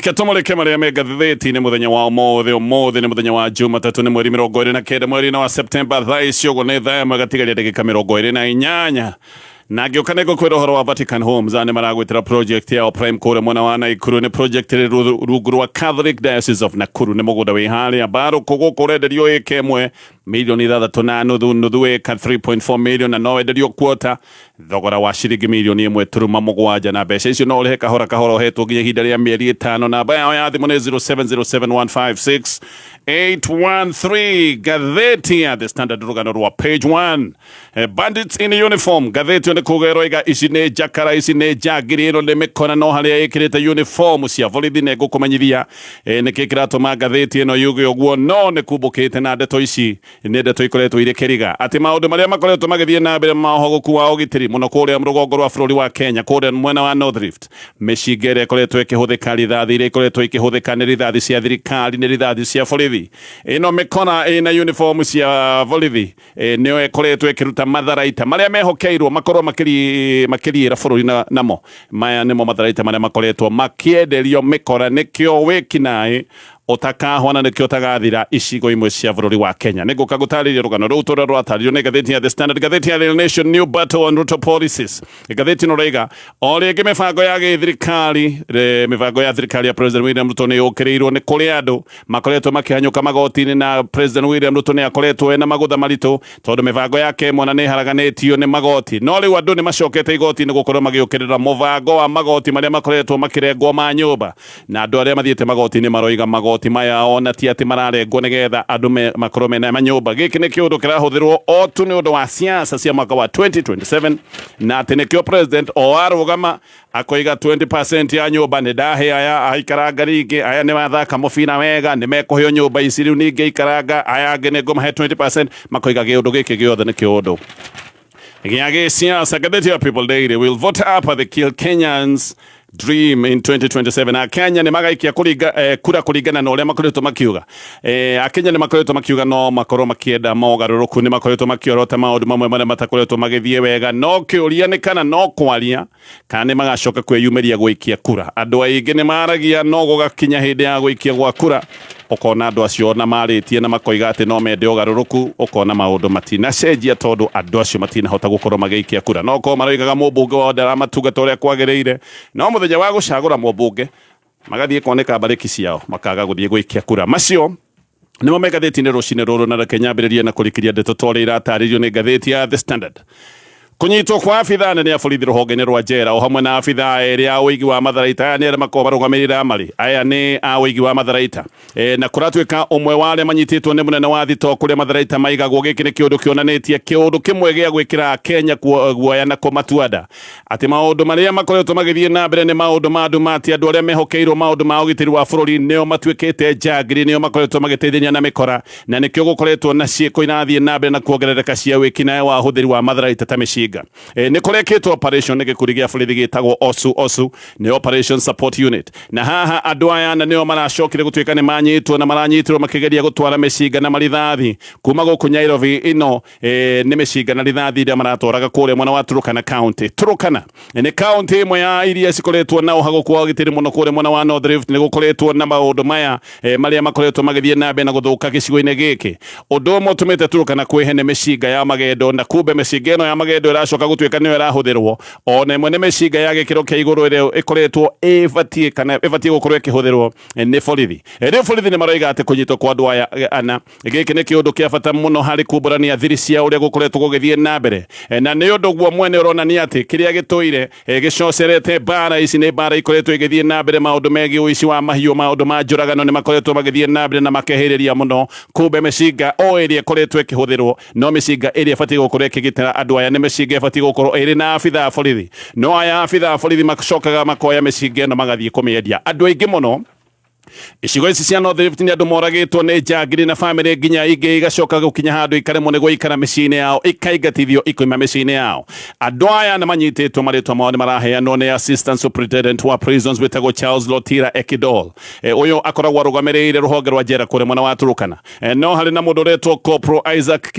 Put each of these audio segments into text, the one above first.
Reke tumulike maria me gatheti-inĩ mũthenya wa ũmũthĩ nĩ mũthenya wa Jumatatu nĩ mweri 29 mweri wa Septemba thaa icio nĩ thaa ĩmwe gatigaria ndagĩka 28 na ngĩũka nĩ ngũkwĩra ũhoro wa Vatican Homes nĩ maragwĩtĩra project ya Prime kũrĩa mwena wa Naikuru nĩ project rungu rwa Catholic Diocese of Nakuru nĩ mũgũnda wĩ harĩa Mbarũkũ gũkũ ũrenderio ĩka ĩmwe milioni 3.5 nuthu ĩka 3.4 million na no wenderio quarter thogora wa ciringi milioni 1.7 na mbeca icio no ũrĩhe kahora kahora ũhetwo nginya ihinda rĩa mĩeri 5 namba yao ya thimũ nĩ 0707156813 gatheti ya The Standard rũgano rwa page 1 bandits in uniform gatheti nĩ kugerwo iga ici nĩ biacara ici nĩ njangiri ĩno nĩ mĩkora no harĩa ĩkĩrĩte uniform cia borithi nĩ ngũkũmenyithia nĩkĩ kĩratũma gatheti ĩno yuge ũguo no nĩ kumbũkĩte na ndeto ici nĩ ndeto ikoretwo irĩ kĩriga atĩ maũndũ marĩa makoretwo magĩthiĩ na mbere mahogoku wa ũgitĩri mũno kũrĩa rũgongo rwa bũrũri wa Kenya kũrĩa mwena wa North Rift mĩcinga ĩrĩa ĩkoretwo ĩkĩhũthĩka rithathi iria ikoretwo ikĩhũthĩka nĩ rithathi cia thirikari nĩ rithathi cia borithi ĩno mĩkora ĩna uniform cia borithi nĩyo ĩkoretwo ĩkĩruta matharaita marĩa mehokeirwo makorwo makĩriĩra bũrũri namo maya nĩmo matharaita marĩa makoretwo makĩenderio mĩkora nĩkĩo wĩkinaĩ utakahwana nikio tagathira icigo imwe cia bũrũri wa Kenya nĩngũka gũtarĩria rũgano rũu tũrĩa rwataririo nĩ gatheti ya The Standard gatheti ya The Nation New Battle on Ruto Policies gatheti no raiga o rĩngĩ mĩbango ya gĩthirikari mĩbango ya thirikari ya President William Ruto nĩ yũkĩrĩirwo nĩ kũrĩ andũ makoretwo makĩhanyũka magoti-inĩ na President William Ruto nĩ akoretwo ena magũtha maritũ tondũ mĩbango yake mwana nĩ haraganĩtio nĩ magoti no rĩu andũ nĩ macokete igoti-inĩ gũkorwo magĩũkĩrĩra mũbango wa magoti marĩa makoretwo makĩrengwo ma nyũmba na andũ arĩa mathiĩte magoti-inĩ maroiga magoti maya ona ti atĩ mararengwo nĩgetha andũ makorwo mena manyũmba gĩkĩ nĩ kĩũndũ kĩrahũthĩrwo o tu nĩ ũndũ wa siasa cia mwaka wa 2027 na atĩ nĩkĩo president o arũgama akoiga 20% ya nyũmba nĩ ndahe aya aikaranga rĩngĩ aya nĩ mathaka mũbira wega nĩ mekũheo nyũmba ici rĩu ningĩ ikaranga aya angĩ nĩ ngũmahe 20% makoiga gĩũndũ gĩkĩ gĩothe nĩ kĩũndũ gĩa gĩsiasa gatheti ya People Daily will vote up the kill Kenyans dream in 2027 na Kenya nĩ magaikia kura kũringana na ũrĩa makoretwo makiuga Akenya nĩ makoretwo makiuga no makorwo makĩenda mogarũrũku nĩ makoretwo makiorota maũndũ mamwe marĩa matakoretwo magĩthiĩ wega no kĩũria nĩ kana no kwaria kana nĩ magacoka kwĩyumĩria gũikia kura andũ aingĩ nĩ maragia no gũgakinya hĩndĩ ya gũikia gwa kura ukona andũ acio na marĩtie na makoiga atĩ no mende ũgarũrũku ukona maũndũ matinacenjia tondũ andũ acio matinahota gũkorwo magĩikia kura no ko maroigaga mũmbunge wa ndaramatuga ũrĩa kwagĩrĩire no mũthenya wa gũcagũra mũmbunge magathiĩ kuoneka mbarĩki ciao makaga gũthiĩ gũikia kura macio nĩmo me gatheti-inĩ rũcinĩ rũrũ na reke nyambĩrĩrie na kũrĩkĩria ndeto tũrĩa iratarĩrio nĩ gatheti ya The Standard kunyitwo kwa abithaa nene ya borithi rũhonge-inĩ rwa njera o hamwe na abithaa erĩ a ũigi wa matharaita aya nĩ arĩa makoragwo marũgamĩrĩra marĩ aya nĩ a ũigi wa matharaita na kũratuĩka ũmwe wa arĩa manyitĩtwo nĩ mũnene wa thitoo kũrĩa matharaita maigagwo gĩkĩ nĩ kĩũndũ kĩonanĩtie kĩũndũ kĩmwe gĩa gwĩkĩra Kenya guoya na kũmatuanda atĩ maũndũ marĩa makoretwo magĩthiĩ na mbere nĩ maũndũ ma andũ mati andũ arĩa mehokeirwo maũndũ ma ũgitĩri wa bũrũri nĩo matuĩkĩte njangiri nĩo makoretwo magĩteithania na mĩkora na nĩkĩo gũkoretwo na ciĩko irathiĩ na mbere na kuongerereka cia wĩkinaĩ wa ũhũthĩri wa matharaita ta mĩcinga nĩ kũrekĩtwo operation nĩ gĩkundi gĩa borithi gĩtagwo OSU nĩ Operation Support Unit na haha andũ aya na nĩo maracokire gũtuĩka nĩ manyitwo na maranyitirwo makĩgeria gũtwara mĩcinga na marithathi kuma gũkũ Nairobi ĩno nĩ mĩcinga na rithathi iria maratwaraga kũrĩa mwena wa Turkana County Turkana nĩ county ĩmwe ya iria cikoretwo na ũhagũku wa ũgitĩri mũno kũrĩa mwena wa North Rift nĩ gũkoretwo na maũndũ maya marĩa makoretwo magĩthiĩ na mbere na gũthũka gĩcigo-inĩ gĩkĩ ũndũ ũmwe ũtũmĩte Turkana kwĩhene mĩcinga ya magendo na kumbe mĩcinga ĩno ya magendo ĩracoka gũtuĩka nĩyo ĩrahũthĩrwo ona ĩmwe nĩ mĩcinga ya gĩkĩro kĩa igũrũ ĩrĩa ĩkoretwo ĩbatiĩ gũkorwo ĩkĩhũthĩrwo nĩ borithi rĩu borithi nĩ maroiga atĩ kũnyitwo kwa andũ aya ana gĩkĩ nĩ kĩũndũ kĩa bata mũno harĩ kumbũrania thiri cia ũrĩa gũkoretwo gũgĩthiĩ na mbere na nĩ ũndũ guo mwene ũronania atĩ kĩrĩa gĩtũire gĩcocerete mbara ici nĩ mbara ikoretwo igĩthiĩ na mbere maũndũ megiĩ ũici wa mahiũ maũndũ ma njũragano nĩ makoretwo magĩthiĩ na mbere na makehĩrĩria mũno kumbe mĩcinga o ĩrĩa ĩkoretwo ĩkĩhũthĩrwo no mĩcinga ĩrĩa ĩbatiĩ gũkorwo ĩkĩgitĩra andũ aya nĩ mĩcinga ĩbatiĩ gũkorwo ĩrĩ na abithaa borithi no aya abithaa borithi macokaga makoya mĩcinga ĩno magathiĩ kũmĩendia andũ aingĩ mũno icigo ici cia North Rift ni andu moragitwo ni njangiri na family nginya ingi igacoka gukinya handu ikaremwo ni guikara micini yao ikaingatithio ikoima micini yao. Andu aya na manyititwo maritwa mao ni maraheanwo ni Assistant Superintendent wa Prisons witagwo Charles Lotira Ekidol. Uyu akoragwo arugamiriire ruhonge rwa njera kuri mwena wa Turukana. No hari na mundu uretwo Corporal Isaac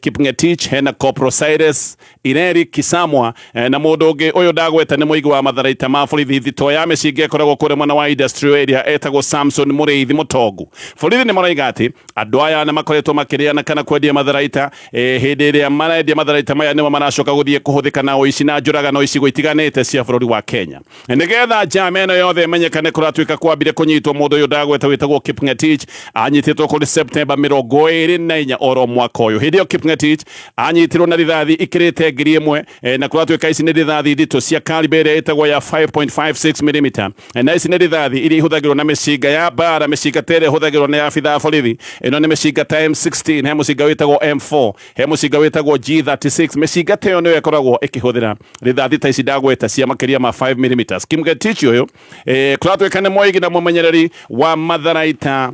Kipngetich, hena Corporal Cyrus Ireri Kisamwa, na mundu ungi uyu ndagweta ni muigi wa matharaita ma borithi thito ya micingi akoragwo kuri mwena wa industrial area etagwo Samson Muriithi Mutongu. Borithi ni maraiga ati andu aya na makoretwo makiriana kana kwendia matharaita hindi iria marendia matharaita maya nimo maracoka guthie kuhuthika na uici na njuragano icigo itiganite cia bururi wa Kenya. Nigetha njama ino yothe imenyekane kuratuika kwambire kunyitwo mundu uyu ndagweta witagwo Kipngetich anyititwo kuri September 24 oro mwaka uyu. Hindi yo Kipngetich anyitirwo na rithathi ikirite 1,000 na kuratuika ici ni rithathi ndito cia caliber etagwo ya 5.56 mm na ici ni rithathi iria ihuthagirwo na micinga ya bara, micinga tere huthagirwo ni abitha borithi. Ino ni micinga ta M16, he mucinga witagwo M4, he mucinga witagwo G36. Micinga teyo niyo ikoragwo ikihuthira rithathi ta ici ndagweta cia makiria ma 5 mm. Kipngetich uyu kuratuika ni moigi na mumenyereri wa matharaita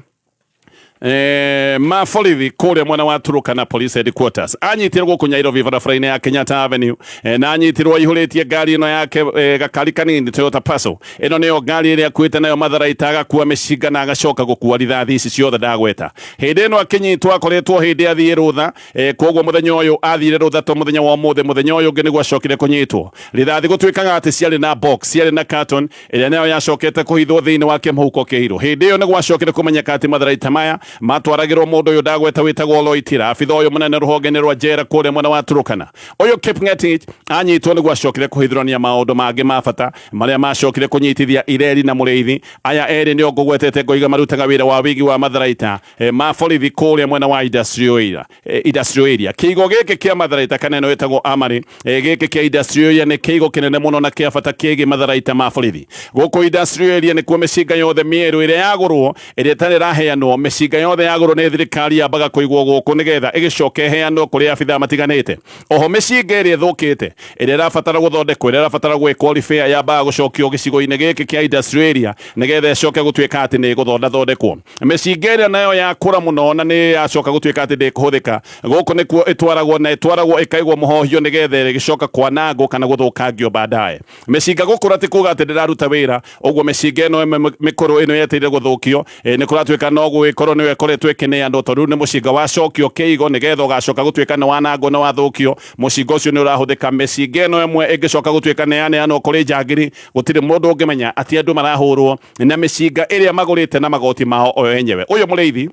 ma borithi kuria mwena wa Turukana Police Headquarters. Anyitirwo guku Nairobi barabara-ini ya Kenyatta Avenue, na anyitirwo ihuritie ngari ino yake gakari kanini Toyota Passo. Ino niyo ngari iria akuite nayo matharaita agakua micinga na agacoka gukua rithathi ici ciothe ndagweta. Hindi ino akinyitwo akoretwo hindi athie rutha, koguo muthenya uyu athire rutha to muthenya wa muthe, muthenya uyu ungi niguo acokire kunyitwo. Rithathi gutuikaga ati ciari na box, ciari na carton iria nayo yacokete kuhithwo thiini wa kimuhuko kiiru. Hindi iyo niguo acokire kumenyeka ati matharaita maya matwaragirwo mundu uyu ndagweta witagwo Loitira, abitha uyu munene ruhonge-ini rwa njera kuria mwena wa Turukana. Uyu Kipngetich anyitwo niguo acokire kuhithurania maundu mangi ma bata maria macokire kunyitithia Ireri na Muriithi. Aya eri nio ngugwetete ngoiga marutaga wira wa wigi wa matharaita ma borithi kuria mwena wa industrial area. Kiigo giki kia matharaita kanene witagwo Amari, giki kia industrial area ni kiigo kinene muno na kia bata kiigi matharaita ma borithi. Guku industrial area ni kuo micinga yothe mieru iria yagurwo iria tari raheanwo, micinga yothe yagurwo ni thirikari yambaga kuigwo guku nigetha igicoke heanwo kuri abitha matiganite. Oho micinga iria thukite iria irabatara guthondekwo, iria irabatara gwikwo yambaga gucokio gicigo-ini giki kia industrial area nigetha icoke gutuika ati ni guthondekwo. Micinga iria nayo yakura muno na ni yacoka gutuika ati ndikuhuthika guku nikuo itwaragwo ikaigwo muhohio nigetha igicoka kwanangwo kana guthukangio baadaye. Micinga gukura ti kuga ati ndiraruta wira, uguo micinga ino mikuru ino yeteire guthukio ni kuratuika no gwikorwo niwe koretwo ikineanwo tondu ni mucinga wacokio kiigo nigetha ugacoka gutuika ni wanangwo na wathukio. Mucinga ucio ni urahuthika. Micinga ino imwe ingicoka gutuika neaneanwo kuri njangiri, gutiri mundu ungimenya ati andu marahurwo na micinga iria magurite na magoti mao o enyewe. Uyu Muriithi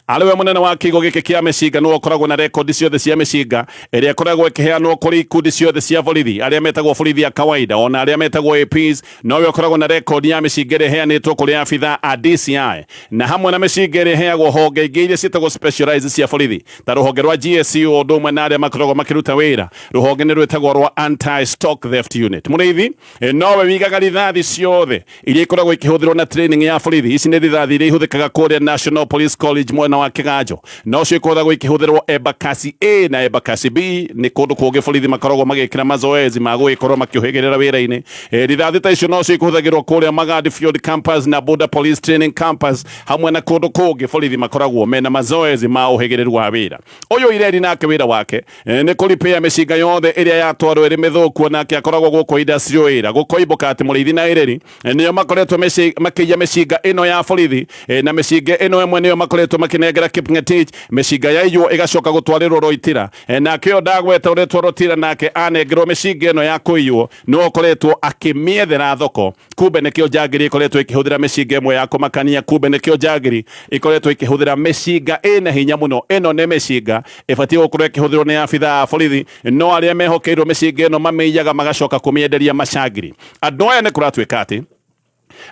aliwe munene wa kiigo giki kia micinga no akoragwo na record ciothe cia micinga iria akoragwo ikiheanwo kuri ikundi ciothe cia borithi, aria metagwo borithi ya kawaida ona aria metagwo APs. Nowe akoragwo na record ya micinga iria iheanitwo kuri abitha a DCI na hamwe na micinga iria iheagwo honge ingi iria cietagwo specialized cia borithi ta ruhonge rwa GSU undu umwe na aria makoragwo makiruta wira ruhonge-ini rwetagwo rwa Anti Stock Theft Unit. Muriithi nowe wigaga rithathi ciothe iria ikoragwo ikihuthirwo na training ya borithi. Ici ni rithathi iria ihuthikaga kuria National Police College mwena wa Kiganjo, no cio ikoragwo ikihuthirwo Embakasi A na Embakasi B. Ni kundu kungi borithi makoragwo magikira mazoezi ma gugikorwo makihigirira wira-ini. Rithathi ta icio no cio ikuthagirwo kuria Magadi Field Campus na Border Police Training Campus, hamwe na kundu kungi borithi makoragwo mena mazoezi ma uhigiriru wa wira. Uyu Ireri nake wira wake ni kuripia micinga yothe iria yatwarwo iri mithuku, nake akoragwo guku industrial area. Gukoibuka ati Muriithi na Ireri nio makoretwo makiya micinga ino ya borithi, na micinga ino imwe nio makoretwo makinengera Kipngetich. Micinga yaiywo igacoka gutwarirwo Loitira, nake uyu ndagweta uretwo Loitira nake anengerwo micinga ino ya kuiywo no akoretwo akimiethera thoko. Kumbe nikio njangiri ikoretwo ikihuthira micinga imwe ya kumakania, kumbe nikio njangiri ikoretwo ikihuthira micinga ina hinya muno. Ino ni micinga ibatie gukorwo ikihuthirwo ni abitha a borithi, no aria mehokeirwo micinga ino mamiyaga magacoka kumienderia macangiri. Andu aya ni kuratuika ati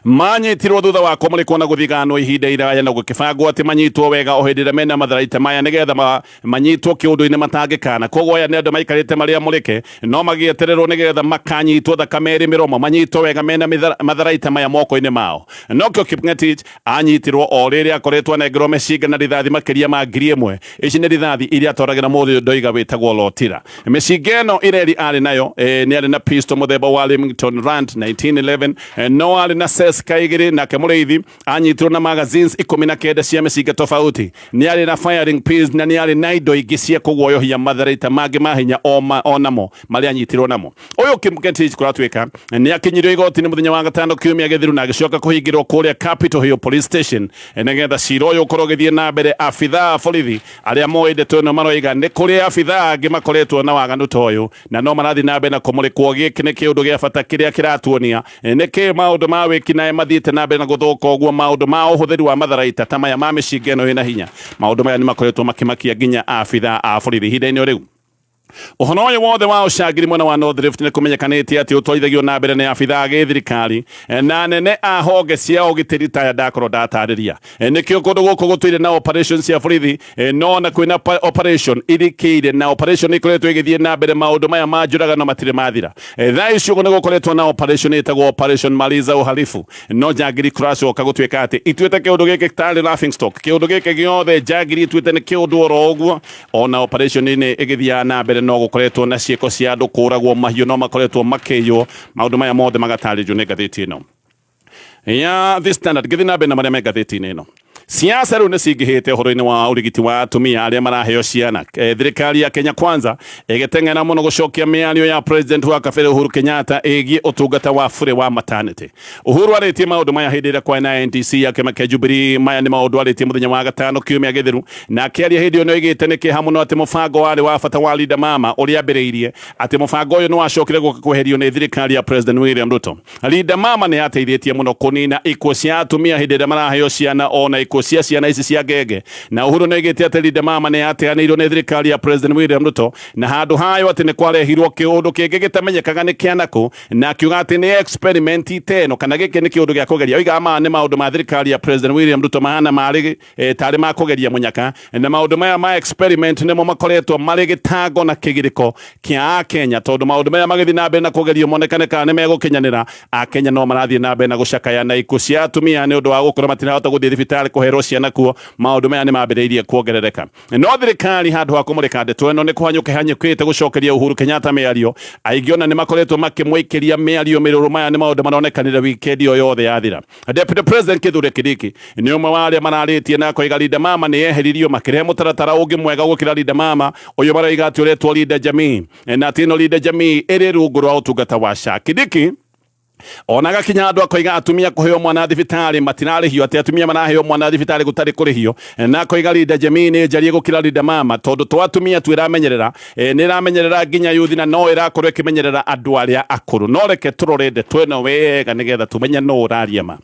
manyitirwo thutha wa kumurikwo na guthiganwo ihinda iraya na gukibangwo ati manyitwo wega o hindi ria mena matharaita maya nigetha manyitwo kiundu-ini matangikana. Koguo aya ni andu maikarite maria murike no magietererwo nigetha makanyitwo thakame iri miromo, manyitwo wega mena matharaita maya moko-ini mao. Nokio Kipngetich anyitirwo o riria akoretwo anengerwo micinga na rithathi makiria ma 1,000. Ici ni rithathi iria atwaragira mundu ndoiga witagwo Lotira. Micinga ino Ireri ari nayo ni ari na pistol muthemba wa Remington Rand 1911, no ari na access kaigiri na kemureithi anyitirwo na magazines 19 cia mĩcinga tofauti nĩ arĩ na firing pins na nĩ arĩ na indo ingĩ cia kũguoyohia matharaita mangĩ ma hinya onamo marĩa anyitirwo namo. Ũyũ Kimketich kũratuĩka nĩ akinyirio igoti-inĩ mũthenya wa gatano kiumia gĩthiru na agĩcoka kũhingĩrwo kũrĩa Capitol Hill Police Station nĩgetha cira ũyũ ũkorwo ũgĩthiĩ na mbere. Abithaa a borithi arĩa moĩ ndeto ĩno maroiga nĩ kũrĩ abithaa angĩ makoretwo na waganu ta ũyũ na no marathiĩ na mbere na kũmũrĩkwo. Gĩkĩ nĩ kĩũndũ gĩa bata kĩrĩa kĩratuonia nĩkĩ maũndũ ma wĩkinaĩ mathiĩte na mbere na gũthũka ũguo. Maũndũ ma ũhũthĩri wa matharaita ta maya ma mĩcinga ĩno ĩna hinya, maũndũ maya nĩ makoretwo makĩmakia nginya abithaa a borithi ihinda-inĩ rĩu. Ũhoro ũyũ wothe wa ũcangiri mwena wa North Rift nĩ kũmenyekanĩte atĩ ũtwarithagio na mbere nĩ abithaa a gĩthirikari na nene a honge cia ũgitĩri ta ndakorwo ndatarĩria. Nĩkĩo kũndũ gũkũ gũtuire na operation cia borithi no na kwĩna operation irikĩire na operation ikoretwo igĩthiĩ na mbere. Maũndũ maya ma njũragano matirĩ mathira. Thaa ici ũguo nĩ gũkoretwo na operation ĩtagwo operation maliza uhalifu, no njangiri kũracoka gũtuĩka atĩ ituĩte kĩũndũ gĩkĩ tarĩ laughing stock. Kĩũndũ gĩkĩ gĩothe njangiri ituĩte nĩ kĩũndũ oro ũguo. Ona operation ĩnĩ ĩgĩthiaga na mbere no gũkoretwo na ciĩko cia andũ kũragwo, mahiũ no makoretwo makĩiywo. Maũndũ maya mothe magatarĩrio nĩ ngathĩti ĩno ya The Standard. Gĩthiĩ na mbere na marĩa me ngathĩti-inĩ ĩno. Siasa rĩu nĩ cingĩhĩte ũhoro-inĩ wa ũrigiti wa atumia arĩa maraheo ciana. Thirikari ya Kenya Kwanza ĩgĩteng'era mũno gũcokia mĩario ya President wa kabere Uhuru Kenyatta ĩgiĩ ũtungata wa bure wa maternity. Uhuru arĩtie maũndũ maya hĩndĩ ĩrĩa kwa na NDC ya kĩama kĩa Jubilee. Maya nĩ maũndũ arĩtie mũthenya wa gatano kiumia gĩthiru na akĩaria hĩndĩ ĩyo nĩ oigĩte nĩ kĩeha mũno atĩ mũbango warĩ wa bata wa Linda Mama ũrĩa ambĩrĩirie atĩ mũbango ũyũ nĩ wacokire gũka kweherio nĩ thirikari ya President William Ruto. Linda Mama nĩ yateithĩtie mũno kũnina ikuũ cia atumia hĩndĩ ĩrĩa maraheo ciana, ona ikuũ cia ciana ici cia ngenge. Na Uhuru nĩ oigĩte atĩ Linda Mama nĩ yateanĩirwo nĩ thirikari ya President William Ruto na handũ hayo atĩ nĩ kwarehirwo kĩũndũ kĩngĩ gĩtamenyekaga nĩ kĩanakũ, na akiuga atĩ nĩ experiment iteno kana gĩkĩ nĩ kĩũndũ gĩa kũgeria. Oigaga maya nĩ maũndũ ma thirikari ya President William Ruto mahana marĩ tarĩ ma kũgeria mũnyaka, na maũndũ maya ma experiment nĩmo makoretwo marĩ gĩtango na kĩgirĩko kĩa Kenya, tondũ maũndũ maya magĩthiĩ na mbere na kũgerio monekane kana nĩ megũkinyanĩra, Akenya no marathiĩ na mbere na gũcakaya na ikuũ cia atumia nĩ ũndũ wa gũkorwo matirahota gũthiĩ thibitarĩ kũherwo ciana kuo. Maũndũ maya nĩ mambĩrĩirie kuongerereka. No thirikari handũ ha kũmũrĩka ndeto ĩno nĩ kũhanyũkĩte gũcokeria Uhuru Kenyatta mĩario. Aingĩ ona nĩ makoretwo makĩmũikĩria mĩario mĩrũrũ. Maya nĩ maũndũ maronekanire wikendi ĩyo yothe yathira. Deputy President Kithure Kindiki nĩ ũmwe wa arĩa mararĩtie na koiga Linda Mama nĩ yeheririo makĩrehe mũtaratara ũngĩ mwega gũkĩra Linda Mama ũyũ maroiga atĩ ũretwo Linda Jamii, na atĩ ĩno Linda Jamii ĩrĩ rungu rwa ũtungata wa SHA. Kindiki ona gakinya andũ akoiga atumia kũheo mwana thibitarĩ matirarĩhio, atĩ atumia maraheo mwana thibitarĩ gũtarĩ kũrĩhio, na koiga Linda Jamii nĩ njarie gũkĩra Linda Mama tondũ twa atumia tu ĩramenyerera, nĩ ĩramenyerera nginya yuthi na no ĩrakorwo ĩkĩmenyerera andũ arĩa akũrũ. No reke tũrore ndeto ĩno wega nĩgetha tũmenye no ũraria ma.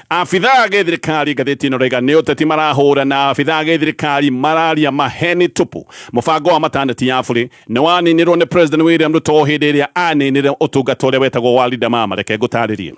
Abithaa a gĩthirikari ngathĩti ĩno raiga nĩ ũteti marahũra, na abithaa a gĩthirikari mararia maheni tupu. Mũbango wa maternity ya bure nĩ waninirwo nĩ President William Ruto hĩndĩ ĩrĩa aninire ũtungata ũrĩa wetagwo wa Linda Mama. Reke ngũtarĩrie.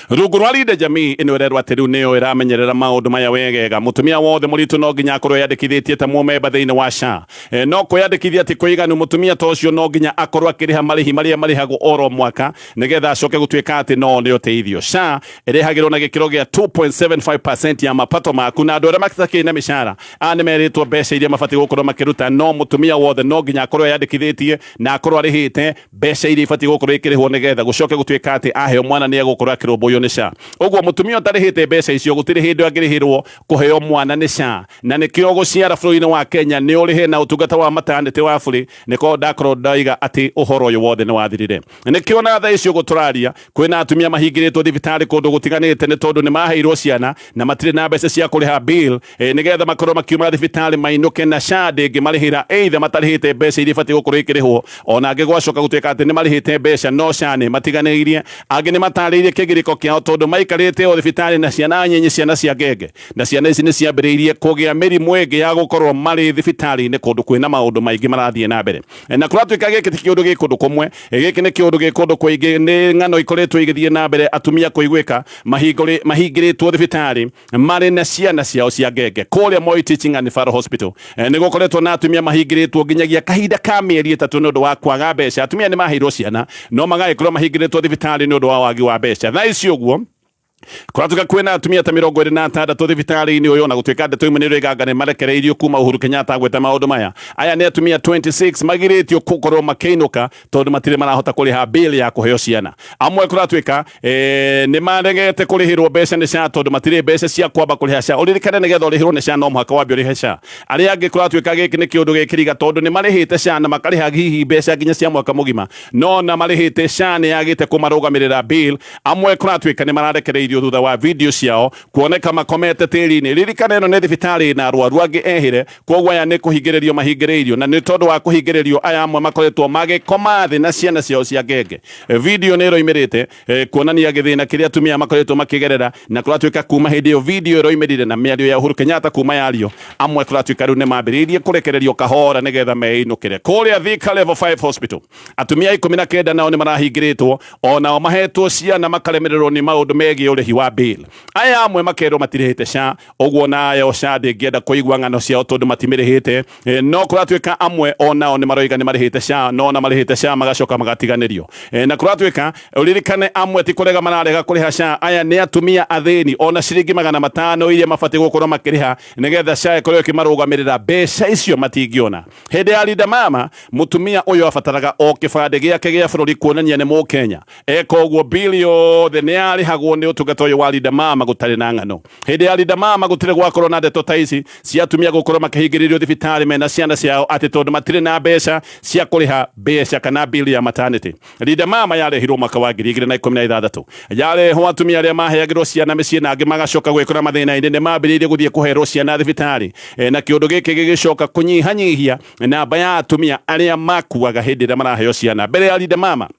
Rungu rwa Linda Jamii ĩno ĩrerwo atĩ rĩu nĩyo ĩramenyerera maũndũ maya wegega. Mũtumia wothe mũritũ no nginya akorwo yandĩkithĩtie ta mũmemba thĩinĩ wa SHA. No kwĩyandĩkithia atĩ kũiganu mũtumia ta ũcio no nginya akorwo akĩrĩha marĩhi marĩa marĩhagwo oro mwaka nĩgetha acoke gũtuĩka atĩ no nĩ ũteithio. SHA ĩrĩhagĩrwo na gĩkĩro gĩa 2.75% ya mapato maku, na andũ arĩa matakĩrĩ na mĩcara nĩ merĩtwo mbeca iria mabatiĩ gũkorwo makĩruta. No mũtumia wothe no nginya akorwo yandĩkithĩtie na akorwo arĩhĩte mbeca iria ibatiĩ gũkorwo ikĩrĩhwo nĩgetha gũcoke gũtuĩka atĩ aheo mwana nĩ egũkorwo akĩrũmbũiyo nĩ SHA. Ũguo mũtumia ũtarĩhĩte mbeca icio gũtirĩ hĩndĩ angĩrĩhĩrwo kũheo mwana nĩ SHA, na nĩkĩo gũciara bũrũri-inĩ wa Kenya nĩ ũrĩhe na ũtungata wa maternity wa bũrĩ. Nĩko ndakorwo ndaiga atĩ ũhoro ũyũ wothe nĩ wathirire. Nĩkĩo na thaa icio gũtũraria kwĩna atumia mahingĩrĩtwo thibitarĩ kũndũ gũtiganĩte nĩ tondũ nĩ maheirwo ciana na matirĩ na mbeca cia kũrĩha bill, nĩgetha makorwo makiuma thibitarĩ mainũke na SHA ndĩngĩmarĩhĩra, either matarĩhĩte mbeca iria ibatiĩ gũkorwo ikĩrĩhwo, ona angĩ gwacoka gũtuĩka atĩ nĩ marĩhĩte mbeca no SHA nĩ matiganĩirie. Angĩ nĩ matarĩirie kĩgirĩko kĩao tondũ maikarĩte o thibitarĩ na ciana nyinyi, ciana cia ngenge, na ciana ici nĩ ciambĩrĩirie kũgĩa mĩrimũ ĩngĩ ya gũkorwo marĩ thibitarĩ-inĩ kũndũ kwĩna maũndũ maingĩ marathiĩ na mbere. Na kũratuĩka gĩkĩ ti kĩũndũ gĩ kũndũ kũmwe, gĩkĩ nĩ kĩũndũ gĩ kũndũ kũingĩ. Nĩ ng'ano ikoretwo igĩthiĩ na mbere, atumia kũiguĩka mahingĩrĩtwo thibitarĩ marĩ na ciana ciao cia ngenge kũrĩa Moi Teaching and Referral Hospital. Nĩ gũkoretwo na atumia mahingĩrĩtwo nginyagia kahinda ka mĩeri ĩtatũ nĩ ũndũ wa kwaga mbeca. Atumia nĩ maheirwo ciana no magagĩkorwo mahingĩrĩtwo thibitarĩ nĩ ũndũ wa wagi wa mbeca. Thaa ici ũguo kuratuka kwina atumia ta 26 thibitari-ini uyu na gutwika ndeto imwe ni igangane marekereirio kuma Uhuru Kenyatta gweta maundu maya aya ni atumia 26 magiritio gukorwo makeinuka tondu matire marahota kuriha bill ya kuheo ciana amwe kuratwika ni maregete kurihirwo mbeca ni cia tondu matire mbeca cia kwamba kuriha cia uririkane ni getha urihirwo ni cia no muhaka wambe urihe cia ari angi kuratwika giki ni kiundu gikiriga tondu ni marihite cia na makariha hihi mbeca nginya cia mwaka mugima no na marihite cia ni yagite kumarugamirira bill amwe kuratwika ni mararekereirio thutha wa video ciao kuoneka makomete tiri-ini ririkane no ne thibitari na arwaru angi ehire kogwo aya ni kuhingirerio mahingireirio na ni tondu wa kuhingirerio aya amwe makoretwo magikoma thi na ciana ciao cia ngenge video ni roimirite kuonania githina kiria atumia makoretwo makigerera na kuratwika kuma hindi yo video roimirire na miario ya Uhuru Kenyatta kuma yario amwe kuratwika riu ni mambiririe kurekererio kahora nigetha meinukire kuria Thika level 5 hospital atumia 19 nao ni marahingiritwo onao mahetwo ciana makalemererwo ni maundu megie urihi wa bill aya amwe makerwo matirihite cia ogwo nayo cia ndingienda kuigwa ng'ano ciao tondu matimirihite no kuratwika amwe onao ni maroiga ni marihite cia no na marihite cia magacoka magatiganirio na kuratwika uririkane amwe ti kurega mararega kuriha cia aya ni atumia athini ona ciringi 500 iria mabati gukorwo makiriha nigetha cia ikorwo ikimarugamirira mbeca icio matingiona hindi ya Linda Mama mutumia uyu abataraga o kibande giake gia bururi kuonania ni mu Kenya ekogwo bill yothe ni arihagwo ni utungata uyu wa Linda Mama gutari na ng'ano hindi ya Linda Mama gutire gwakorwo na ndeto ta ici cia atumia gukorwo makihingiririo thibitari mena ciana ciao ati tondu matire na mbeca cia kuriha mbeca kana bill ya maternity Linda Mama yarehirwo mwaka wa 2016 yarehwo atumia aria maheagirwo ciana micii na angi magacoka gwikora mathina-ini ni mambiriirie guthie kuherwo ciana thibitari na kiundu giki gigicoka kunyihanyihia namba ya atumia aria makuaga hindi ria maraheo ciana mbere ya Linda Mama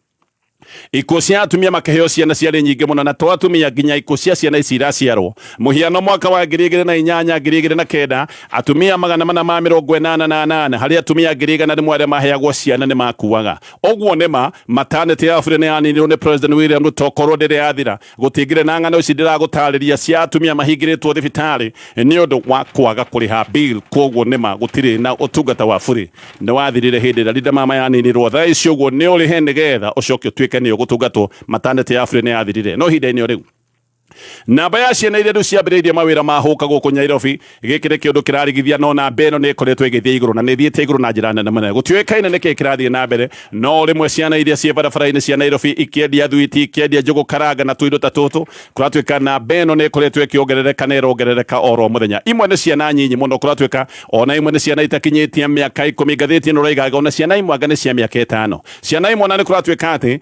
ikuo cia atumia makiheo ciana ciarĩ nyingĩ mũno na to atumia nginya ikuo cia ciana ici iraciarwo muhiano mwaka wa 2008 2009 atumia 488 harĩ atumia 100 arĩa maheagwo ciana nĩ makuaga ũguo nĩma maternity ya bũrũri nĩ yaninirwo nĩ President William Ruto korwo ndĩrĩ yathira gũtingĩrĩ na ng'ano ici ndĩragũtarĩria cia atumia mahingĩrĩtwo thibitarĩ nĩ ũndũ wa kwaga kũrĩha bill koguo nĩma gũtirĩ na ũtungata wa bũrĩ nĩ wathirire hĩndĩ ĩrĩa Linda Mama yaninirwo thaa ici ũguo nĩ ũrĩhe nĩgetha ũcoke ũtuĩke nĩ ũgũtungatwo maternity ya bũrũri nĩ yathirire no ihinda-inĩ rĩu namba ya ciana iria rĩu ciambĩrĩirie mawĩra ma hũka gũkũ Nairobi gĩkĩ nĩ kĩũndũ kĩrarigithia no namba ĩno nĩ ĩkoretwo ĩgĩthiĩ igũrũ na nĩ ĩthiĩte igũrũ na njĩra nene mũno gũtiũĩkaine nĩkĩ kĩrathiĩ na mbere no rĩmwe ciana iria ciĩ barabara-inĩ cia Nairobi ikĩendia thwiti ikĩendia njũgũ karanga na tũindo ta tũtũ kũratuĩka namba ĩno nĩ ĩkoretwo ĩkĩongerereka na ĩrongerereka oro mũthenya imwe nĩ ciana nyinyi mũno kũratuĩka ona imwe nĩ ciana itakinyĩtie mĩaka 10 ngathĩti ĩno roigaga ona ciana imwe anga nĩ cia mĩaka 5 ciana imwe na nĩ kũratuĩka atĩ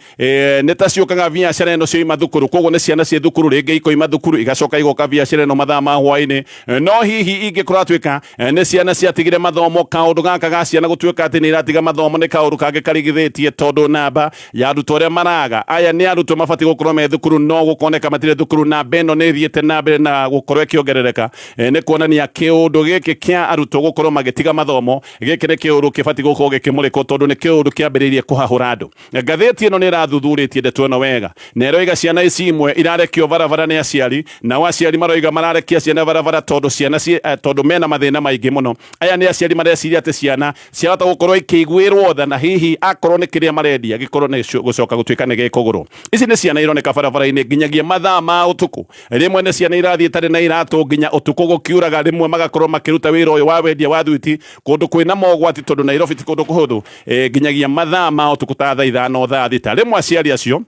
nĩ ta ciũkaga biacara ĩno cioima thukuru koguo nĩ ciana ciĩ thukuru rĩngĩ ikoima thukuru igacoka igoka biacara ĩno mathaa ma hwaĩ-inĩ no hihi ingĩ kũratuĩka nĩ ciana ciatigire mathomo kaũndũ gaka ga ciana gũtuĩka atĩ nĩ iratiga mathomo nĩ kaũndũ kangĩ karigithĩtie tondu namba ya arutwo arĩa maraga aya nĩ arutwo mabatiĩ gũkorwo me thukuru no gũkoneka matirĩ thukuru namba ĩno nĩ ĩthiĩte na mbere na gũkorwo ĩkĩongerereka nĩ kuonania kĩũndũ gĩkĩ kĩa arutwo gũkorwo magĩtiga mathomo gĩkĩ nĩ kĩũndũ kĩbatiĩ gũkorwo gĩkĩmũrĩkwo tondu nĩ kĩũndũ kĩambĩrĩirie kũhahũra andũ ngathĩti ĩno nĩ ĩrathuthurĩtie ndeto ĩno wega na ĩroiga ciana ici imwe irarekio barabara nĩ aciari na aciari maroiga mararekia ciana barabara tondu ciana tondu mena mathina maingĩ mũno aya nĩ aciari mareciria atĩ ciana ciahota gũkorwo ikĩiguĩrwo tha na hihi akorwo nĩ kĩrĩa marendia gĩkorwo nĩ gũcoka gũtuĩka nĩ gĩkũgũrwo ici nĩ ciana ironeka barabara-inĩ nginyagia mathaa ma ũtukũ rĩmwe nĩ ciana irathiĩ itarĩ na iratũ nginya ũtukũ gũkiuraga rĩmwe magakorwo makĩruta wĩra ũyũ wa wendia wa thwiti kũndũ kwĩna mogwati tondu Nairobi ti kũndũ kũhũthũ nginyagia mathaa ma ũtukũ ta thaa 5 thaa 6 rĩmwe aciari acio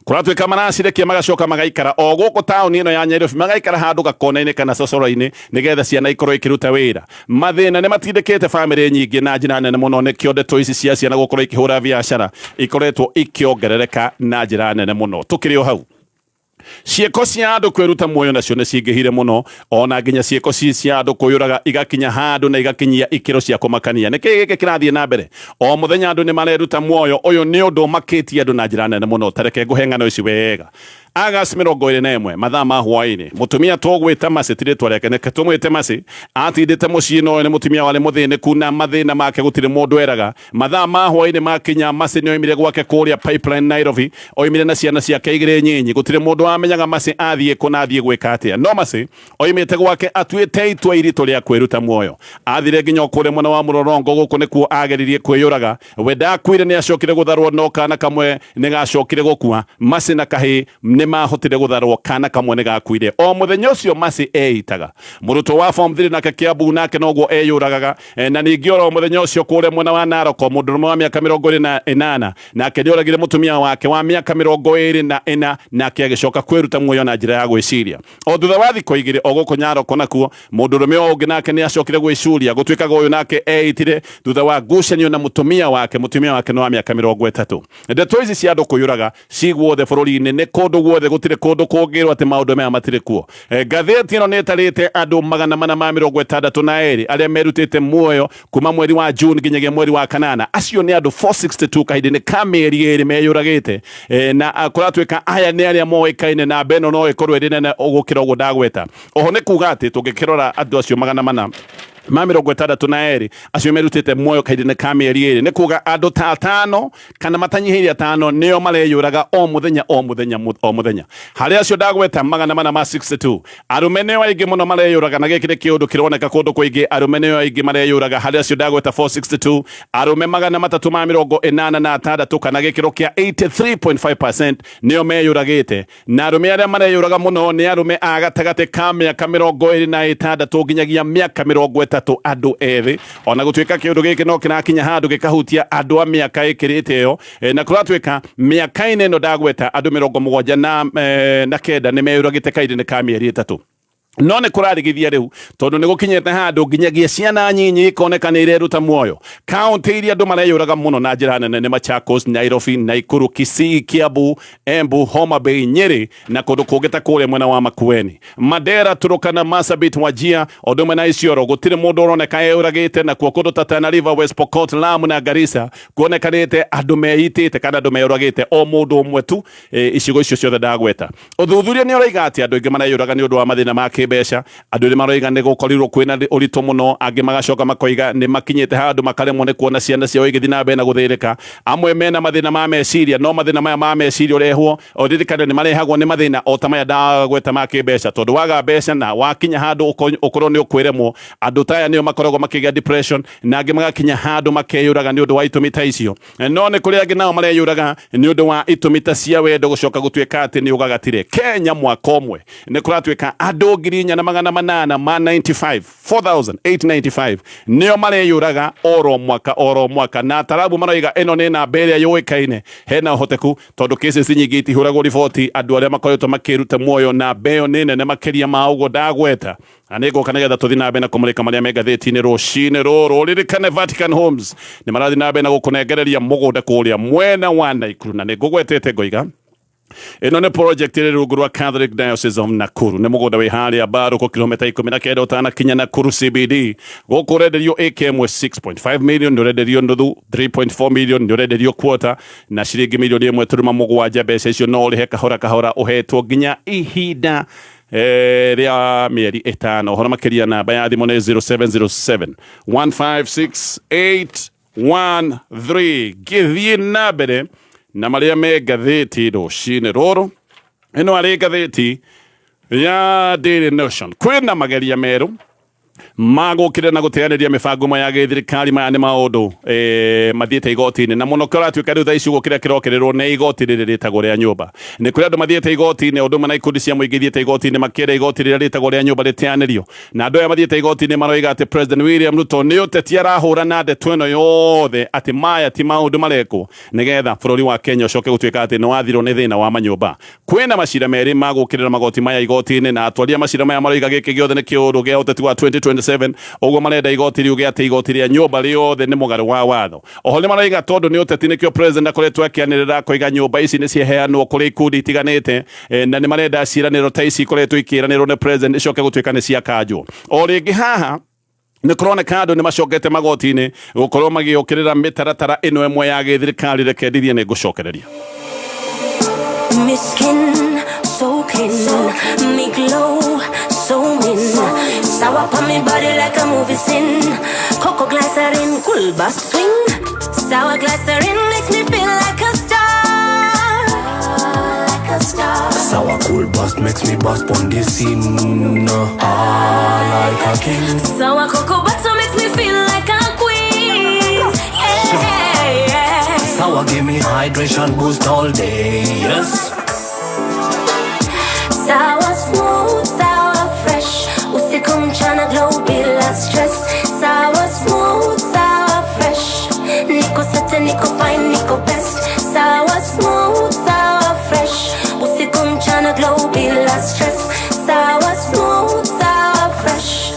kuratuĩka maracirekia magacoka magaikara o gũkũ taũni ĩno ya Nairobi magaikara handũ gakona-inĩ kana cocoro-inĩ nĩgetha ciana ikorwo ikĩruta wĩra mathĩna nĩ matindĩkĩte bamĩrĩ nyingĩ na njĩra nene mũno nĩkĩo ndeto ici cia ciana gũkorwo ikĩhũra biacara ikoretwo ikĩongerereka na njĩra nene mũno tũkĩrĩ o hau ciĩko cia andũ kwĩruta muoyo nacio nĩ cingĩhire mũno ona nginya ciĩko cia andũ kũyũraga igakinya handũ na igakinyia ikĩro cia kũmakania nĩkĩ gĩkĩ kĩrathiĩ na mbere o mũthenya andũ nĩ mareruta muoyo ũyũ nĩ ũndũ makĩtie andũ na njĩra nene mũno tareke ngũhe ng'ano ici wega August 21 mathaa ma hwaĩ-inĩ mutumia tũgwĩta Mercy ti rĩtwa rĩake nĩke tũmwĩte Mercy atindĩte mũciĩ-inĩ ũyũ nĩ mutumia warĩ mũthĩnĩku na mathĩna make gũtirĩ mũndũ eraga mathaa ma hwaĩ-inĩ makinya Mercy nĩ oimire gwake kũrĩa Pipeline Nairobi oimire na ciana ciake igĩrĩ nyinyi gũtirĩ mũndũ wamenyaga Mercy athiĩ kũ na athiĩ gwĩka atĩa no Mercy oimĩte gwake atuĩte itua iritũ rĩa kwĩruta muoyo athire nginya kũrĩa mwena wa Mũrorongo gũkũ nĩkuo ageririe kwĩyũraga we ndakuire nĩ acokire gũtharwo no kana kamwe nĩ gacokire gũkua Mercy na kahĩ nĩ mahotire gutharwo kana kamwe ni gakuire o muthenya ucio masi eitaga murutwo wa form 3 nake Kiambu nake noguo eyuragaga na ningi oro muthenya ucio kure mwena wa Naroko mundurume wa miaka 28 nake ndioragire mutumia wake wa miaka 24 nake agicoka kwiruta muoyo na njira ya gwiciria o thutha wa thiko igire oguko Naroko nakuo mundurume ungi nake ni acokire gwiciria gutwikaga uyu nake eitire thutha wa ngucanio na mutumia wake no wa miaka 30 ndeto ici cia andu kuyuraga ciguothe bururi-ini ni kundu guothe gutire kundu kungirwo ati maundu maya matire kuo gatheti ino netarite andu 462 aria merutite muoyo kuma mweri wa June nginyagia mweri wa kanana acio ni andu 462 kahindi-ini ka mieri iri meyuragite na kuratwika aya ni aria moikaine na beno no ikorwo iri nene ugukira uguo ndagweta oho ni kuga ati tungikirora andu acio 462 acio merutite muoyo kahindi-ini ka mieri iri ni kuga andu ta 5 kana matanyihiria 5 nio mareyuraga o muthenya hari acio ndagweta 462 arume nio aingi muno mareyuraga na gikire kiundu kironeka kundu kuingi arume nio aingi mareyuraga hari acio ndagweta 462 arume 386 kana gikiro kia 83.5% nio meyuragite na arume aria mareyuraga muno ni arume agatagate ka miaka 26 nginyagia miaka 30 andu eri ona gutwika kiundu giki no kinakinya handu gikahutia andu a miaka ikirite yo na kuratwika miaka ine no ndagweta andu 79 ni meyuragite kaidi-ini ka mieri 3 no ne kurarigithia riu tondu ni gukinyete handu nginyagia ciana nyinyi ikoneka ni ireruta muoyo county iria andu mareyuraga muno na njira nene ni Machakos, Nairobi, Nakuru, Kisii, Kiambu, Embu, Homa Bay, Nyeri na kundu kungita kuria mwena wa Makueni, Mandera, Turkana, Marsabit, Wajir ondu mwena Isiolo gutire mundu uroneka eyuragite na kuo kundu ta Tana River, West Pokot, Lamu na Garissa kuonekanite andu meitite kana andu meyuragite o mundu umwe tu icigo icio ciothe ndagweta uthuthuria ni uraiga ati andu ingi mareyuraga ni undu wa mathina ma besha andu ni maroiga ni gukorirwo kwina urito muno angi magacoka makoiga ni makinyite handu makaremwo ni kuona ciana ciao igithina mbere na guthirika amwe mena mathina ma meciria no mathina maya ma meciria urehwo oririkane ni marehagwo ni mathina o tamaya ndagweta ma kibesha tondu waga besha na wakinya handu ukorwo ni ukwiremwo andu taya nio makoragwo makigia depression na angi magakinya handu makeyuraga ni undu wa itumita icio no ni kuri angi nao mareyuraga ni undu wa itumita cia wendo gucoka gutwika ati ni ugagatire Kenya mwaka omwe ni kuratwika andu 4,895 nio mareyuraga oro mwaka na tarabu maroiga eno ni namba iria yuikaine hena uhoteku tondu cases nyingi itihuragwo riboti andu aria makoretwo makiruta muoyo na beo nene ne makiria ma ugo ndagweta aniko kana getha tuthi na mbere na kumurika maria me gatheti-ini rucini ruru ririkane Vatican Homes ni marathi na mbere na gukunengereria mugunda kuria mwena wa Naikuru na nigugwetete ngoiga ino ni project iri rungu rwa Catholic Diocese of Nakuru ni mugunda wi haria Baruko kilomita 19 utanakinya Nakuru CBD guku renderio AKM 6.5 million ni renderio nduthu 3.4 million ni renderio quarter na ciringi milioni 1.7 mbeca icio no rihe kahora uhetwo nginya ihinda ria mieri 5 hora makiria namba ya thimu ni 0707 156 githie na mbere na maria me gatheti rucini ruru ino ari gatheti ya Daily Nation kwina mageria meru magukire na guteaniria mibango ma ya githirikari maya ni maundu mathiete igoti-ini na muno kuratwika riu thaici gukira kirokererwo ni igoti riri ritagwo ria nyumba ni kuri andu mathiete igoti-ini undu mana ikundi cia muingi thiete igoti-ini makira igoti riri ritagwo ria nyumba ritianirio na andu aya mathiete igoti-ini maroiga ati President William Ruto ni uteti arahura na ndeto ino yothe ati maya ti maundu marekwo nigetha bururi wa Kenya ucoke gutwika ati ni wathirwo ni thina wa manyumba kwina macira meri magukirira magoti maya igoti-ini na atwaria macira maya maroiga giki giothe ni kiuru gia uteti wa 2027 ogo marenda igoti riu giate igoti ria nyumba riothe ni mugaru wa watho oho ni maraiga tondu ni uteti nikio president akoretwo akianirira koiga nyumba ici ni cieheanwo kuri ikundi itiganite na ni marenda ciraniro ta ici ikoretwo ikiranirwo ni president icoke gutwika ni cia kanjwo o ringi haha ni kuroneka andu ni macokete magoti-ini gukorwo magiukirira mitaratara ino emwe ya githirikari rekendithie ni gucokereria Miskin, so clean, me glow, so mean. Sour on me body like a movie scene. Cocoa glycerin, cool bass swing. Sour glycerin makes me feel like a star. Like a star. Sour cool bust makes me bust on the scene. Like a king. Sour cocoa butter makes me feel like a queen. Yeah. Sour give me hydration boost all day. Yes. Sour smooth, sour fresh. Usiku mchana glow bila stress. Sour smooth, sour fresh. Niko sete, niko fine, niko best. Sour smooth, sour fresh. Usiku mchana glow bila stress. Sour smooth, sour fresh.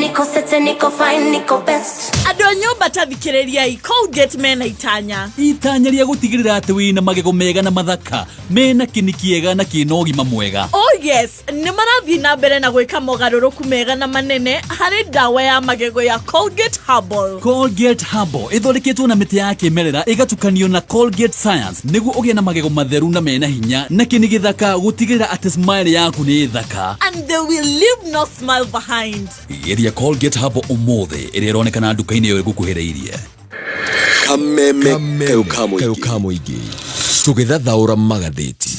Niko sete, niko fine, niko best. Adonyo batathikiriria Colgate mena itanya ria gutigirira ati wina magego mega na mathaka mena kinikiega na kina ugima mwega. Oh yes, ni marathi na mbere na gwika mogaruruku mega na manene hari dawa ya magego ya Colgate Herbal. Colgate Herbal ithondeketwo na miti ya kimerera igatukanio na Colgate Science niguo ugie na magego matheru na mena hinya na kini githaka gutigirira ati smile yaku ni thaka. And they will leave no smile behind. Iria Colgate Herbal umuthi iria ironekana nduka-ini yo igukuhiriirie. Kameme keukamuigi tugithathaura magatheti.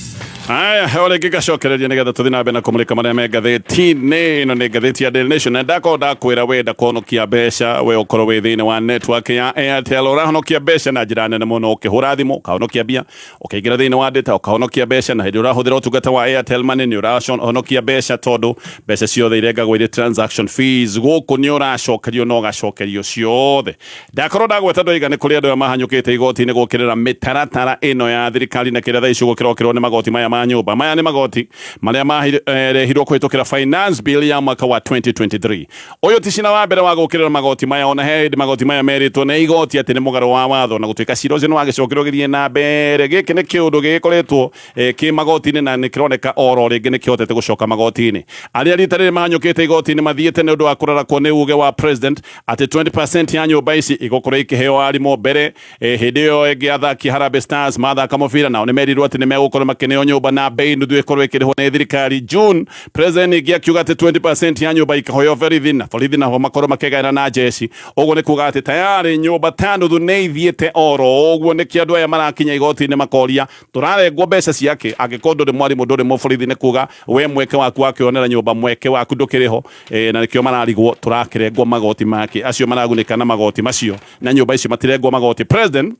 Aya, ole gigacokereria nigetha tuthi na mbere na kumulika maria me ngatheti-ini ino ni ngatheti ya Daily Nation. Ndako ndakwira wenda kuhonokia mbeca we ukorwo wi thiini wa network ya Airtel urahonokia mbeca na njira nene muno ukihura thimu ukahonokia mbia ukaingira thiini wa data ukahonokia mbeca na hindi urahuthira utungata wa Airtel Money ni urahonokia mbeca tondu mbeca ciothe irengagwo iri transaction fees guku ni uracokerio no gacokerio ciothe. Ndakorwo ndagweta ndoiga ni kuri andu mahanyukite igoti-ini gukirira mitaratara ino ya thirikari na kiria thaici gukirokirwo ni magoti maya nyumba maya ni magoti maria mahirwo kuhitukira finance bill ya mwaka wa 2023. Uyu ti cina wa mbere wa gukirira magoti maya ona hendi magoti maya meritwo na igoti ati ni mugaro wa watho na gutuika ciro cio wagicokerio githie na mbere. Giki ni kiundu gikoretwo ki magoti-ini na ni kironeka oro ringi ni kihotete gucoka magoti-ini. Aria rita riri mahanyukite igoti-ini mathiete ni undu wa kurarakwo ni uge wa president ati 20% ya nyumba ici igukura ikiheo arimo mbere hindi iyo ingi athaki Harambee Stars mathaka mubira nao ni merirwo ati ni megukorwo makineo nyumba na bei ndu ikorwo ikiriho ni thirikari June. President igiakiuga ati 20% ya nyumba ikahoyo borithi na ho makorwo makegaira na jeshi. Uguo ni kuga ati tayari nyumba tano ni ithiete oro. Uguo ni kiandu aya marakinya igoti-ini makoria turarengwo mbeca ciake angikorwo nduri mwarimu nduri muborithi ni kuga we mweke waku wakionera nyumba mweke waku ndukiriho na nikio mararigwo turakirengwo magoti make acio maragunika na magoti macio na nyumba icio matirengwo magoti. President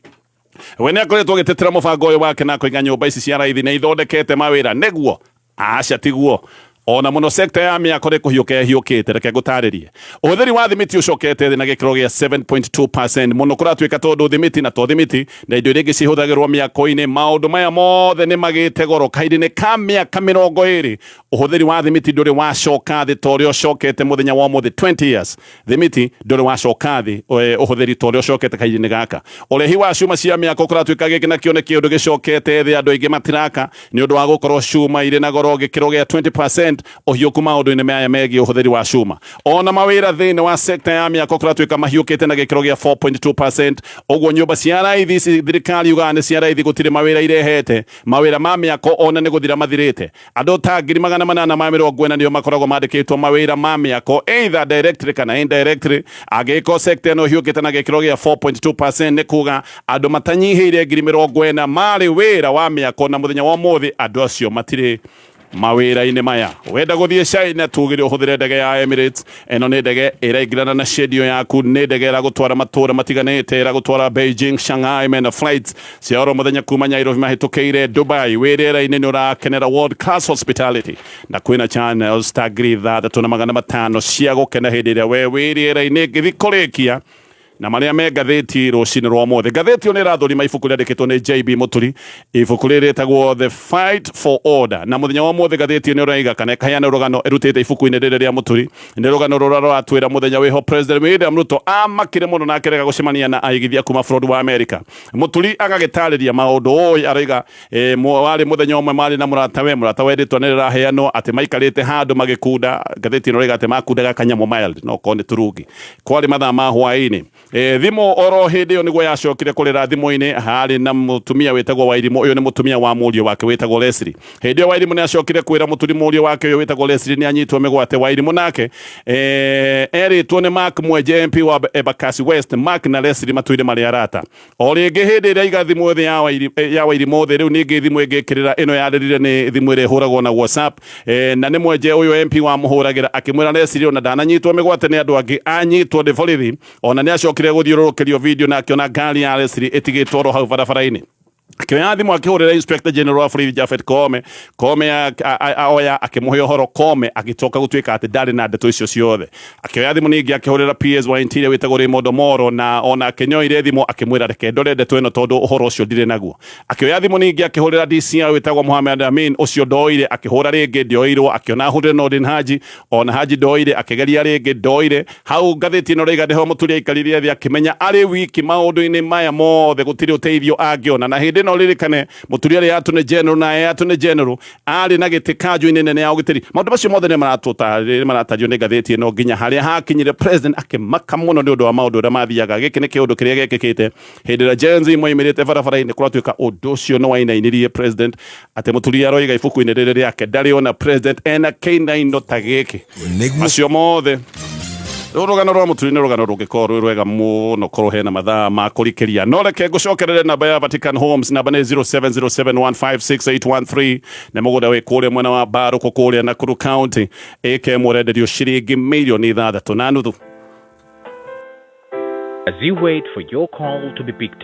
we ni akoretwo agitetera mubango uyu wake na kuiga nyumba ici cia raithi na ithondekete mawira niguo aca tiguo ona muno sector ya miaka ri kuhiukite reke gutaririe uthiri wa thimiti ucokete thi na gikiro gia 7.2% muno kuratuika tondu thimiti na to thimiti na indo iringi cihuthagirwo miako-ini maundu maya mothe ni magite goro kaindi-ini ka miaka 20 uthiri wa thimiti nduri wacoka thi torio cokete muthenya wa muthi 20 years thimiti nduri wacoka thi uthiri torio cokete kaindi-ini gaka urehi wa cuma cia miaka kuratuika giki na kione kiundu gicokete thi andu aingi matiraka ni undu wa gukorwo cuma iri na goro gikiro gia 20% ohiuku maundu-ini maya megi uhuthiri wa cuma ona mawira thiini wa sector ya miako kuratuika mahiukite na gikiro gia 4.2%. Uguo nyumba cia raithi thirikari yuga ni cia raithi gutiri mawira irehete mawira ma miako ona ni guthira mathirite andu ta 840 nio makoragwo mandikitwo mawira ma miako either directly kana indirectly agiko sector no hiukite na gikiro gia 4.2% ni kuga andu matanyihiire 40 mari wira wa miako na muthenya wa muthi andu acio matire mawira-ini maya. Wenda guthie China tugire uhuthire ndege ya Emirates eno ni ndege iraingirana na schedule yaku ni ndege ira gutwara matura matiganite ira gutwara Beijing, Shanghai mena flights cia oro muthenya kuma Nairobi mahitukiire Dubai wirira-ini ni urakenera world class hospitality na kwina channels ta ngiri 3,500 cia gukena hindi iria we wirira-ini ngithikurikia na maria me ngatheti rucini rwa mothe. Ngatheti ni rathuri maifuku riandikitwo ni JB Muturi ifuku riritagwo The Fight for Order na muthenya wa mothe ngatheti ni uraiga kana kayana rugano erutite ifuku-ini riri ria Muturi ni rugano rura rwatwira muthenya wiho President William Ruto amakire muno na akirega gucemania na aigithia kuma bũrũri wa America. Muturi agagitariria maundu oy araiga wari muthenya umwe mari na murata wenditwo ni riraheanwo ati maikarite handu magikunda. Ngatheti ni uraiga ati makundaga kanyamu mild no koni turungi kwari mathaa ma hwaini thimu oro hindi yo niguo yacokire kurira thimu-ini hari na mutumia wetagwo Wairimu. Uyu ni mutumia wa murio wake wetagwo Leslie. Hindi yo Wairimu ni acokire kwira muturi murio wake uyu wetagwo Leslie ni anyitwo migwate. Wairimu nake eritwo ni Mark Mwenje MP wa Embakasi West. Mark na Leslie matuire mari arata o ringi hindi iria iga thimu thi ya Wairimu thi riu ningi thimu ingikirira ino yaririre ni thimu iri huragwo na WhatsApp na ni Mwenje uyu MP wa muhuragira akimwira Leslie ona ndananyitwo migwate ni andu angi anyitwo ni borithi ona ni acokire guthiururukirio video na akiona ngari ya Leslie itigitwo ro hau barabara-ini akioya thimu akihurira Inspector General wa borithi Japhet Koome oya akimuhe uhoro Koome agitoka gutuika ati ndari na ndeto icio ciothe akioya thimu ningi akihurira PS wa Interior witagwo Raymond Omoro na ona akinyoire thimu akimwira reke ndore ndeto ino tondu uhoro ucio ndire naguo akioya thimu ningi akihurira DCI witagwo Mohamed Amin ucio ndoire akihura ringi ndioirwo akiona hurire Nordin Haji ona Haji ndoire akigeria ringi ndoire hau ngatheti ino reiga ndeho muturia ikaririe thi akimenya ari wiki maundu-ini maya mothe gutiri uteithio angiona na hindi no ririkane muturia ri atune general na atune general ari na giti kanju-ini nene ya ugitiri maundu macio mothe ni maratario ni ngatheti ino nginya haria hakinyire president akimaka muno ni undu wa maundu ria mathiaga giki ni kiundu kiria gekikite hindi ria Gen Z moimirite barabara-ini kuratuika undu ucio no wainainirie president ati muturia roiga ibuku-ini riri riake ndari ona president ena K9 ta giki macio mothe rugano rwa muturire ni rugano rungikorwo rwega muno korwo hena mathaa ma kurikiria no reke ngucokerere namba ya Vatican Homes namba ni 0707156813 na muguda wi kuria mwena wa Baruko kuria Nakuru County eke murenderio ciringi milioni 6.5. As you wait for your call to be picked